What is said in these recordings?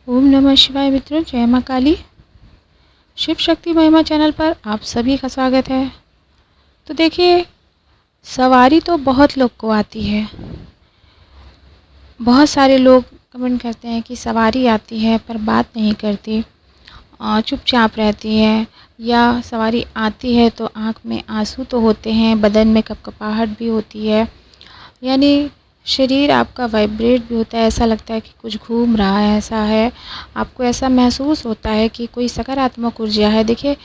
ओम नमः शिवाय मित्रों, जय माँ काली। शिव शक्ति महिमा चैनल पर आप सभी का स्वागत है। तो देखिए, सवारी तो बहुत लोग को आती है। बहुत सारे लोग कमेंट करते हैं कि सवारी आती है पर बात नहीं करती, चुपचाप रहती है, या सवारी आती है तो आँख में आंसू तो होते हैं, बदन में कपकपाहट भी होती है, यानी शरीर आपका वाइब्रेट भी होता है। ऐसा लगता है कि कुछ घूम रहा है, ऐसा है, आपको ऐसा महसूस होता है कि कोई सकारात्मक ऊर्जा है। देखिए,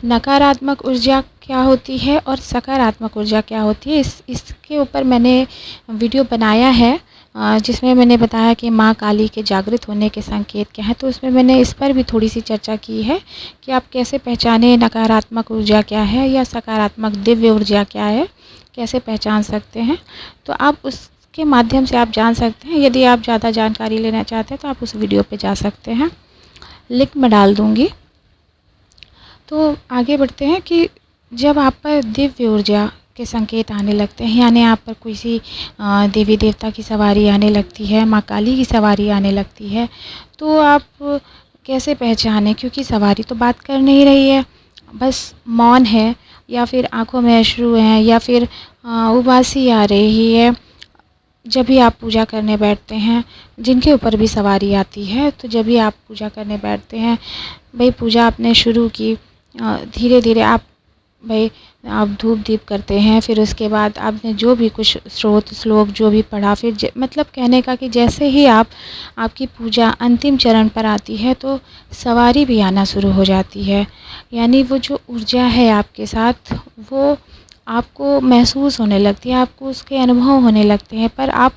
नकारात्मक ऊर्जा क्या होती है और सकारात्मक ऊर्जा क्या होती है, इसके ऊपर मैंने वीडियो बनाया है, जिसमें मैंने बताया कि माँ काली के जागृत होने के संकेत क्या हैं। तो उसमें मैंने इस पर भी थोड़ी सी चर्चा की है कि आप कैसे पहचानें नकारात्मक ऊर्जा क्या है या सकारात्मक दिव्य ऊर्जा क्या है, कैसे पहचान सकते हैं। तो आप उसके माध्यम से आप जान सकते हैं। यदि आप ज़्यादा जानकारी लेना चाहते हैं तो आप उस वीडियो पे जा सकते हैं, लिंक मैं डाल दूँगी। तो आगे बढ़ते हैं कि जब आप पर दिव्य ऊर्जा के संकेत आने लगते हैं, यानी आप पर कोई सी देवी देवता की सवारी आने लगती है, माँ काली की सवारी आने लगती है, तो आप कैसे पहचानें? क्योंकि सवारी तो बात कर नहीं रही है, बस मौन है, या फिर आँखों में अश्रु हैं, या फिर उबासी आ रही है। जब भी आप पूजा करने बैठते हैं, जिनके ऊपर भी सवारी आती है, तो जब भी आप पूजा करने बैठते हैं, भाई पूजा आपने शुरू की, धीरे धीरे आप धूप दीप करते हैं, फिर उसके बाद आपने जो भी कुछ स्रोत श्लोक जो भी पढ़ा, फिर मतलब कहने का कि जैसे ही आपकी पूजा अंतिम चरण पर आती है तो सवारी भी आना शुरू हो जाती है। यानी वो जो ऊर्जा है आपके साथ, वो आपको महसूस होने लगती है, आपको उसके अनुभव होने लगते हैं, पर आप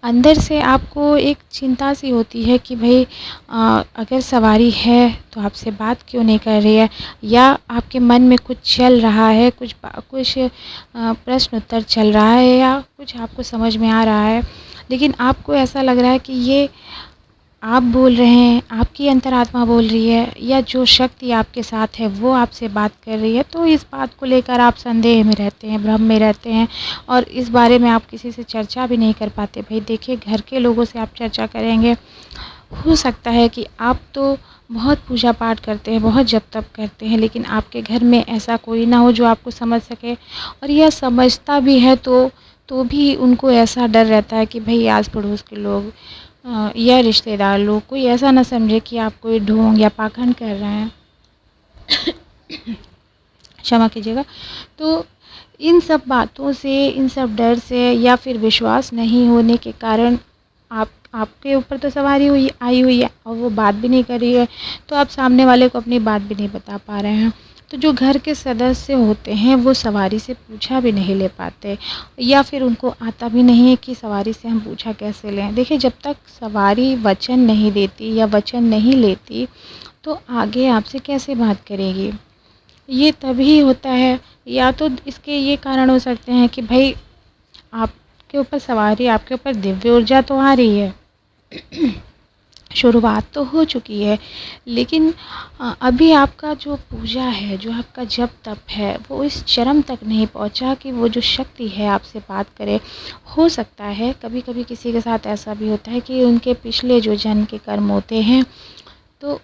अंदर से आपको एक चिंता सी होती है कि भाई अगर सवारी है तो आपसे बात क्यों नहीं कर रही है, या आपके मन में कुछ चल रहा है, कुछ प्रश्न उत्तर चल रहा है, या कुछ आपको समझ में आ रहा है, लेकिन आपको ऐसा लग रहा है कि ये आप बोल रहे हैं, आपकी अंतरात्मा बोल रही है, या जो शक्ति आपके साथ है वो आपसे बात कर रही है। तो इस बात को लेकर आप संदेह में रहते हैं, भ्रम में रहते हैं, और इस बारे में आप किसी से चर्चा भी नहीं कर पाते। भाई देखिए, घर के लोगों से आप चर्चा करेंगे, हो सकता है कि आप तो बहुत पूजा पाठ करते हैं, बहुत जप तप करते हैं, लेकिन आपके घर में ऐसा कोई ना हो जो आपको समझ सके, और यह समझता भी है तो भी उनको ऐसा डर रहता है कि भाई आस पड़ोस के लोग या रिश्तेदार लोग कोई ऐसा ना समझे कि आप कोई ढोंग या पाखंड कर रहे हैं। क्षमा कीजिएगा। तो इन सब बातों से, इन सब डर से, या फिर विश्वास नहीं होने के कारण आपके ऊपर तो सवारी आई हुई है और वो बात भी नहीं कर रही है, तो आप सामने वाले को अपनी बात भी नहीं बता पा रहे हैं। तो जो घर के सदस्य होते हैं वो सवारी से पूछा भी नहीं ले पाते, या फिर उनको आता भी नहीं है कि सवारी से हम पूछा कैसे लें। देखिए, जब तक सवारी वचन नहीं देती या वचन नहीं लेती तो आगे आपसे कैसे बात करेगी? ये तभी होता है, या तो इसके ये कारण हो सकते हैं कि भाई आपके ऊपर सवारी, आपके ऊपर दिव्य ऊर्जा तो आ रही है, शुरुआत तो हो चुकी है, लेकिन अभी आपका जो पूजा है, जो आपका जप तप है, वो इस चरम तक नहीं पहुंचा कि वो जो शक्ति है आपसे बात करे। हो सकता है कभी कभी किसी के साथ ऐसा भी होता है कि उनके पिछले जो जन्म के कर्म होते हैं, तो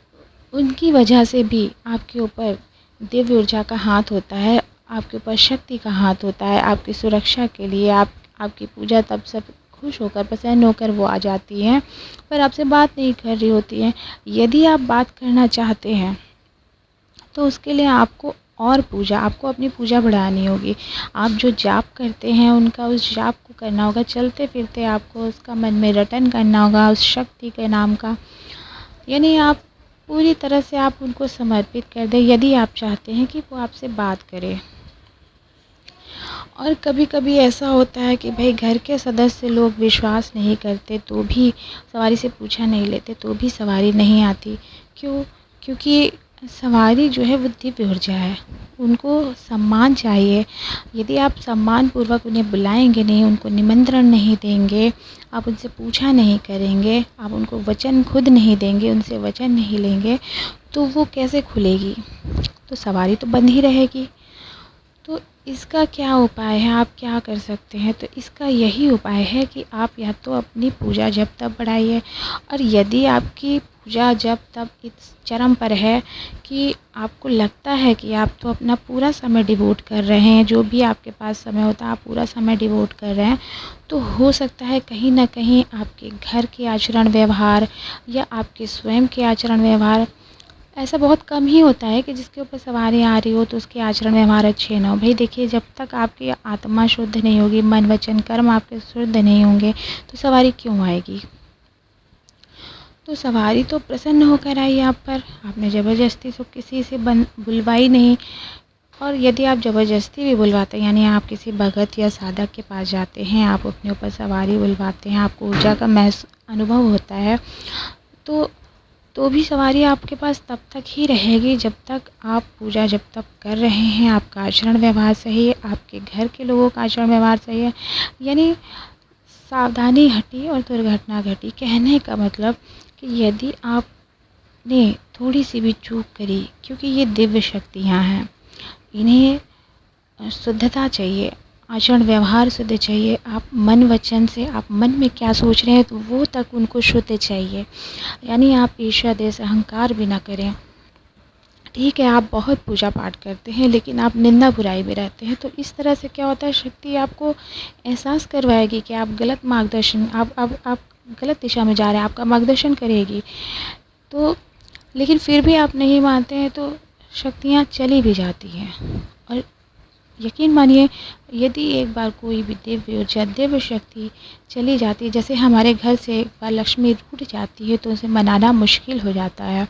उनकी वजह से भी आपके ऊपर दिव्य ऊर्जा का हाथ होता है, आपके ऊपर शक्ति का हाथ होता है, आपकी सुरक्षा के लिए आपकी पूजा तब सब खुश होकर, प्रसन्न होकर वो आ जाती हैं, पर आपसे बात नहीं कर रही होती हैं। यदि आप बात करना चाहते हैं तो उसके लिए आपको आपको अपनी पूजा बढ़ानी होगी। आप जो जाप करते हैं उनका, उस जाप को करना होगा, चलते फिरते आपको उसका मन में रटन करना होगा उस शक्ति के नाम का। यानी आप पूरी तरह से आप उनको समर्पित कर दें, यदि आप चाहते हैं कि वो आपसे बात करें। और कभी कभी ऐसा होता है कि भाई घर के सदस्य लोग विश्वास नहीं करते तो भी, सवारी से पूछा नहीं लेते तो भी सवारी नहीं आती। क्यों? क्योंकि सवारी जो है वो दिव्य ऊर्जा है, उनको सम्मान चाहिए। यदि आप सम्मान पूर्वक उन्हें बुलाएंगे नहीं, उनको निमंत्रण नहीं देंगे, आप उनसे पूछा नहीं करेंगे, आप उनको वचन खुद नहीं देंगे, उनसे वचन नहीं लेंगे, तो वो कैसे खुलेगी? तो सवारी तो बंद ही रहेगी। तो इसका क्या उपाय है, आप क्या कर सकते हैं? तो इसका यही उपाय है कि आप या तो अपनी पूजा जप तप बढ़ाइए, और यदि आपकी पूजा जप तप इस चरम पर है कि आपको लगता है कि आप तो अपना पूरा समय डिवोट कर रहे हैं, जो भी आपके पास समय होता है आप पूरा समय डिवोट कर रहे हैं, तो हो सकता है कहीं न कहीं आपके घर के आचरण व्यवहार या आपके स्वयं के आचरण व्यवहार, ऐसा बहुत कम ही होता है कि जिसके ऊपर सवारी आ रही हो तो उसके आचरण व्यवहार अच्छे ना हो। भई देखिए, जब तक आपकी आत्मा शुद्ध नहीं होगी, मन वचन कर्म आपके शुद्ध नहीं होंगे, तो सवारी क्यों आएगी? तो सवारी तो प्रसन्न होकर आई आप पर, आपने ज़बरदस्ती तो किसी से बुलवाई नहीं। और यदि आप ज़बरदस्ती भी बुलवाते हैं, यानी आप किसी भगत या साधक के पास जाते हैं, आप अपने ऊपर सवारी बुलवाते हैं, आपको ऊर्जा का अनुभव होता है, तो भी सवारी आपके पास तब तक ही रहेगी जब तक आप पूजा जब तक कर रहे हैं, आपका आचरण व्यवहार सही है, आपके घर के लोगों का आचरण व्यवहार सही है। यानी सावधानी हटी और दुर्घटना घटी। कहने का मतलब कि यदि आपने थोड़ी सी भी चूक करी, क्योंकि ये दिव्य शक्तियाँ हैं, इन्हें शुद्धता चाहिए, आचरण व्यवहार शुद्ध चाहिए। आप मन वचन से आप मन में क्या सोच रहे हैं तो वो तक उनको शुद्ध चाहिए। यानी आप ईर्ष्या देश अहंकार भी ना करें। ठीक है, आप बहुत पूजा पाठ करते हैं लेकिन आप निंदा बुराई में रहते हैं, तो इस तरह से क्या होता है, शक्ति आपको एहसास करवाएगी कि आप गलत मार्गदर्शन, आप गलत दिशा में जा रहे हैं, आपका मार्गदर्शन करेगी। तो लेकिन फिर भी आप नहीं मानते हैं तो शक्तियाँ चली भी जाती हैं। और यकीन मानिए, यदि एक बार कोई भी दिव्य ऊर्जा, दिव्य शक्ति चली जाती है, जैसे हमारे घर से एक बार लक्ष्मी रूठ जाती है तो उसे मनाना मुश्किल हो जाता है।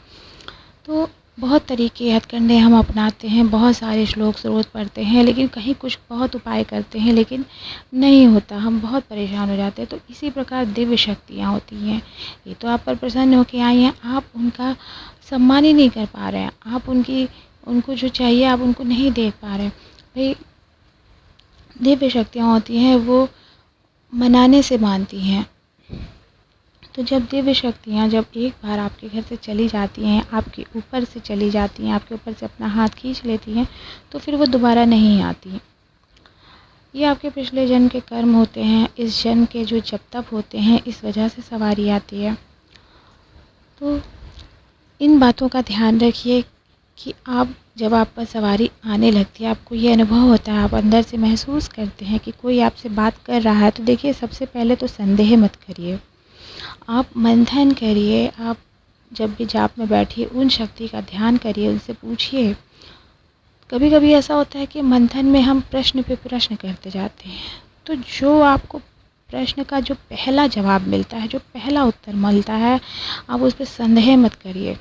तो बहुत तरीके हथकंडे हम अपनाते हैं, बहुत सारे श्लोक स्रोत पढ़ते हैं, लेकिन कहीं कुछ बहुत उपाय करते हैं लेकिन नहीं होता, हम बहुत परेशान हो जाते हैं। तो इसी प्रकार दिव्य शक्तियाँ होती हैं, ये तो आप पर प्रसन्न होकर आई हैं, आप उनका सम्मान ही नहीं कर पा रहे हैं, आप उनको जो चाहिए आप उनको नहीं दे पा रहे हैं। भाई, दिव्य शक्तियाँ होती हैं वो मनाने से मानती हैं। तो जब दिव्य शक्तियाँ जब एक बार आपके घर से चली जाती हैं, आपके ऊपर से चली जाती हैं, आपके ऊपर से अपना हाथ खींच लेती हैं, तो फिर वो दोबारा नहीं आती। ये आपके पिछले जन्म के कर्म होते हैं, इस जन्म के जो जप तप होते हैं, इस वजह से सवारी आती है। तो इन बातों का ध्यान रखिए कि आप जब आप पर सवारी आने लगती है, आपको ये अनुभव होता है, आप अंदर से महसूस करते हैं कि कोई आपसे बात कर रहा है, तो देखिए सबसे पहले तो संदेह मत करिए, आप मंथन करिए। आप जब भी जाप में बैठिए उन शक्ति का ध्यान करिए, उनसे पूछिए। कभी कभी ऐसा होता है कि मंथन में हम प्रश्न पे प्रश्न करते जाते हैं, तो जो आपको प्रश्न का जो पहला जवाब मिलता है, जो पहला उत्तर मिलता है, आप उस पर संदेह मत करिए।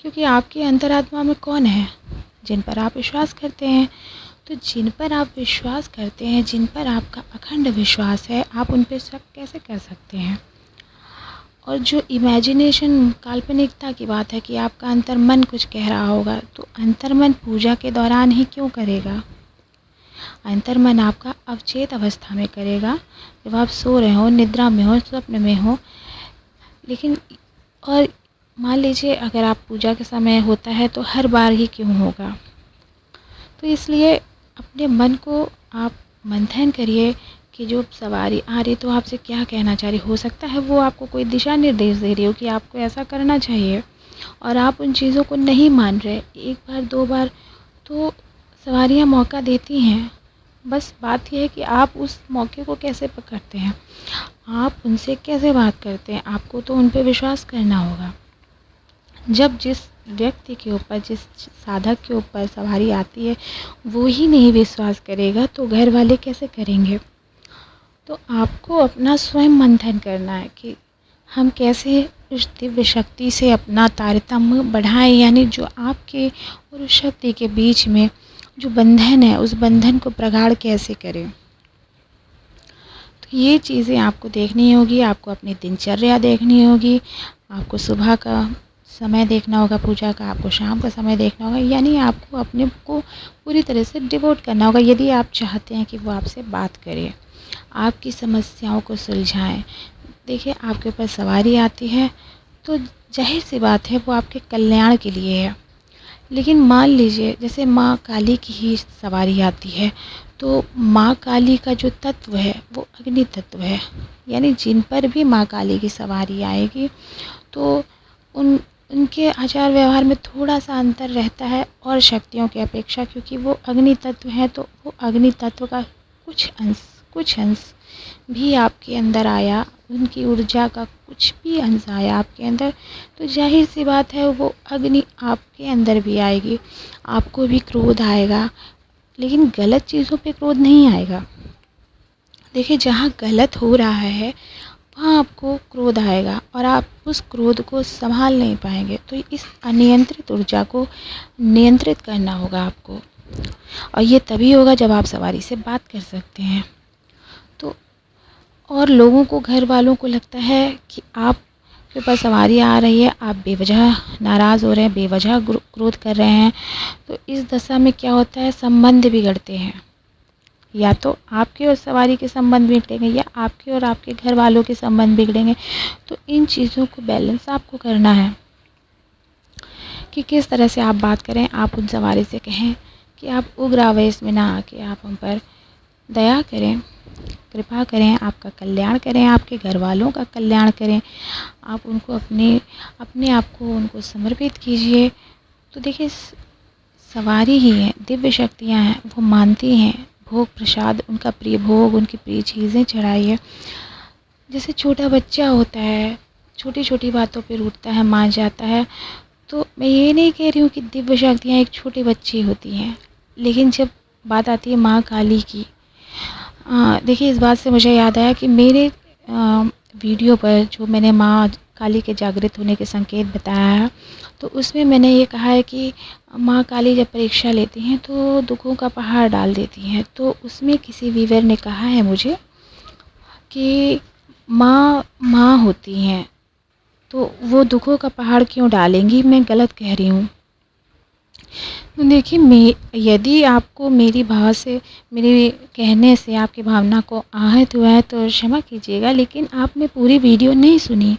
क्योंकि आपकी अंतरात्मा में कौन है? जिन पर आप विश्वास करते हैं। तो जिन पर आप विश्वास करते हैं, जिन पर आपका अखंड विश्वास है, आप उन पर शक कैसे कर सकते हैं? और जो इमेजिनेशन, काल्पनिकता की बात है कि आपका अंतर्मन कुछ कह रहा होगा, तो अंतर्मन पूजा के दौरान ही क्यों करेगा? अंतर्मन आपका अवचेत अवस्था में करेगा, जब आप सो रहे हो, निद्रा में हो, स्वप्न में हो। लेकिन और मान लीजिए अगर आप पूजा के समय होता है तो हर बार ही क्यों होगा? तो इसलिए अपने मन को आप मंथन करिए कि जो सवारी आ रही तो आपसे क्या कहना चाह रही। हो सकता है वो आपको कोई दिशा निर्देश दे रही हो कि आपको ऐसा करना चाहिए, और आप उन चीज़ों को नहीं मान रहे। एक बार दो बार तो सवारियाँ मौका देती हैं, बस बात यह है कि आप उस मौके को कैसे पकड़ते हैं, आप उनसे कैसे बात करते हैं। आपको तो उन पर विश्वास करना होगा। जब जिस व्यक्ति के ऊपर, जिस साधक के ऊपर सवारी आती है, वो ही नहीं विश्वास करेगा तो घर वाले कैसे करेंगे? तो आपको अपना स्वयं मंथन करना है कि हम कैसे उस दिव्य शक्ति से अपना तारतम्य बढ़ाएं, यानी जो आपके और उस शक्ति के बीच में जो बंधन है, उस बंधन को प्रगाढ़ कैसे करें। तो ये चीज़ें आपको देखनी होगी, आपको अपनी दिनचर्या देखनी होगी, आपको सुबह का समय देखना होगा पूजा का, आपको शाम का समय देखना होगा, यानी आपको अपने को पूरी तरह से डिवोट करना होगा यदि आप चाहते हैं कि वो आपसे बात करे, आपकी समस्याओं को सुलझाएं। देखिए, आपके ऊपर सवारी आती है तो जाहिर सी बात है वो आपके कल्याण के लिए है। लेकिन मान लीजिए जैसे माँ काली की ही सवारी आती है, तो माँ काली का जो तत्व है वो अग्नि तत्व है, यानी जिन पर भी माँ काली की सवारी आएगी तो उन उनके आचार व्यवहार में थोड़ा-सा अंतर रहता है और शक्तियों की अपेक्षा, क्योंकि वो अग्नि तत्व हैं, तो वो अग्नि तत्व का कुछ अंश भी आपके अंदर आया, उनकी ऊर्जा का कुछ भी अंश आया आपके अंदर, तो ज़ाहिर-सी बात है वो अग्नि आपके अंदर भी आएगी। आपको भी क्रोध आएगा, लेकिन गलत चीज़ों पे क्रोध नहीं आएगा। देखिए जहाँ गलत हो रहा है वहाँ आपको क्रोध आएगा और आप उस क्रोध को संभाल नहीं पाएंगे। तो इस अनियंत्रित ऊर्जा को नियंत्रित करना होगा आपको, और ये तभी होगा जब आप सवारी से बात कर सकते हैं। तो और लोगों को, घर वालों को लगता है कि आप के ऊपर सवारी आ रही है, आप बेवजह नाराज़ हो रहे हैं, बेवजह क्रोध कर रहे हैं। तो इस दशा में क्या होता है, संबंध बिगड़ते हैं। या तो आपके और सवारी के संबंध बिगड़ेंगे या आपके और आपके घर वालों के संबंध बिगड़ेंगे। तो इन चीज़ों को बैलेंस आपको करना है कि किस तरह से आप बात करें। आप उन सवारी से कहें कि आप उग्र आवेश में ना आके आप हम पर दया करें, कृपा करें, आपका कल्याण करें, आपके घर वालों का कल्याण करें। आप उनको अपने आप को उनको समर्पित कीजिए। तो देखिए सवारी ही है, दिव्य शक्तियाँ हैं, वो मानती हैं। भोग प्रसाद, उनका प्रिय भोग, उनकी प्रिय चीज़ें चढ़ाइए। जैसे छोटा बच्चा होता है, छोटी छोटी बातों पे रूठता है, मान जाता है। तो मैं ये नहीं कह रही हूँ कि दिव्य शक्तियाँ एक छोटे बच्चे होती हैं, लेकिन जब बात आती है माँ काली की, देखिए इस बात से मुझे याद आया कि मेरे वीडियो पर जो मैंने माँ काली के जागृत होने के संकेत बताया है, तो उसमें मैंने ये कहा है कि माँ काली जब परीक्षा लेती हैं तो दुखों का पहाड़ डाल देती हैं। तो उसमें किसी व्यूअर ने कहा है मुझे कि माँ माँ होती हैं, तो वो दुखों का पहाड़ क्यों डालेंगी, मैं गलत कह रही हूँ। तो देखिए यदि आपको मेरी भाव से, मेरे कहने से आपकी भावना को आहत हुआ है तो क्षमा कीजिएगा, लेकिन आपने पूरी वीडियो नहीं सुनी।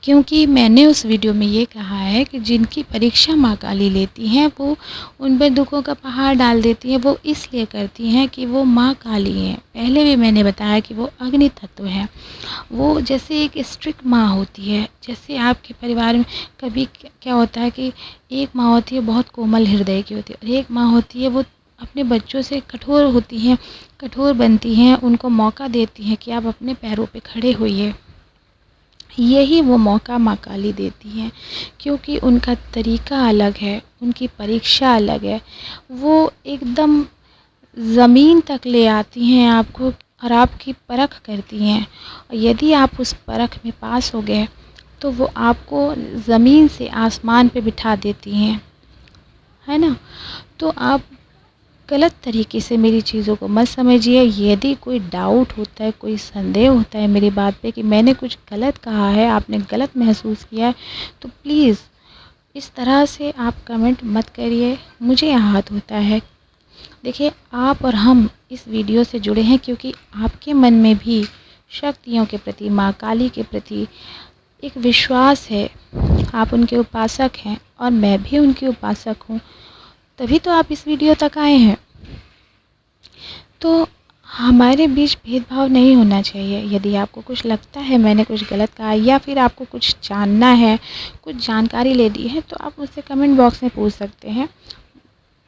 क्योंकि मैंने उस वीडियो में ये कहा है कि जिनकी परीक्षा माँ काली लेती हैं वो उन पर दुखों का पहाड़ डाल देती हैं। वो इसलिए करती हैं कि वो माँ काली हैं। पहले भी मैंने बताया कि वो अग्नि तत्व है। वो जैसे एक स्ट्रिक्ट माँ होती है, जैसे आपके परिवार में कभी क्या होता है कि एक माँ होती है बहुत कोमल हृदय की होती है, और एक माँ होती है वो अपने बच्चों से कठोर होती हैं, कठोर बनती हैं, उनको मौका देती हैं कि आप अपने पैरों पे खड़े होइए। यही वो मौका माँ काली देती हैं, क्योंकि उनका तरीका अलग है, उनकी परीक्षा अलग है। वो एकदम ज़मीन तक ले आती हैं आपको और आपकी परख करती हैं, और यदि आप उस परख में पास हो गए तो वो आपको ज़मीन से आसमान पे बिठा देती हैं, है ना। तो आप गलत तरीके से मेरी चीज़ों को मत समझिए। यदि कोई डाउट होता है, कोई संदेह होता है मेरी बात पे कि मैंने कुछ गलत कहा है, आपने गलत महसूस किया है, तो प्लीज़ इस तरह से आप कमेंट मत करिए, मुझे आहत होता है। देखिए आप और हम इस वीडियो से जुड़े हैं क्योंकि आपके मन में भी शक्तियों के प्रति, माँ काली के प्रति एक विश्वास है। आप उनके उपासक हैं और मैं भी उनकी उपासक हूँ, तभी तो आप इस वीडियो तक आए हैं। तो हमारे बीच भेदभाव नहीं होना चाहिए। यदि आपको कुछ लगता है मैंने कुछ गलत कहा या फिर आपको कुछ जानना है, कुछ जानकारी लेनी है, तो आप मुझसे कमेंट बॉक्स में पूछ सकते हैं।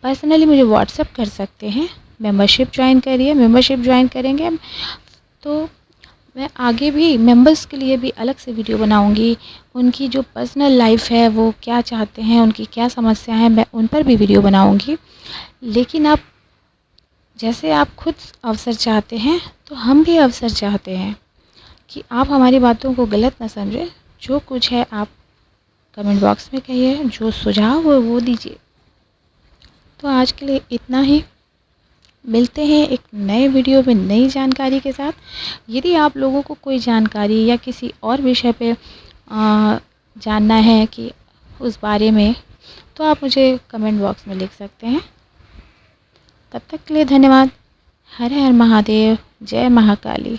पर्सनली मुझे व्हाट्सएप कर सकते हैं। मेंबरशिप ज्वाइन करिए। मेंबरशिप ज्वाइन करेंगे तो मैं आगे भी मेंबर्स के लिए भी अलग से वीडियो बनाऊंगी। उनकी जो पर्सनल लाइफ है, वो क्या चाहते हैं, उनकी क्या समस्या है, मैं उन पर भी वीडियो बनाऊंगी। लेकिन आप जैसे आप खुद अवसर चाहते हैं, तो हम भी अवसर चाहते हैं कि आप हमारी बातों को गलत ना समझें। जो कुछ है आप कमेंट बॉक्स में कहिए, जो सुझाव हो वो दीजिए। तो आज के लिए इतना ही। मिलते हैं एक नए वीडियो में नई जानकारी के साथ। यदि आप लोगों को कोई जानकारी या किसी और विषय पे जानना है कि उस बारे में, तो आप मुझे कमेंट बॉक्स में लिख सकते हैं। तब तक के लिए धन्यवाद। हर हर महादेव। जय महाकाली।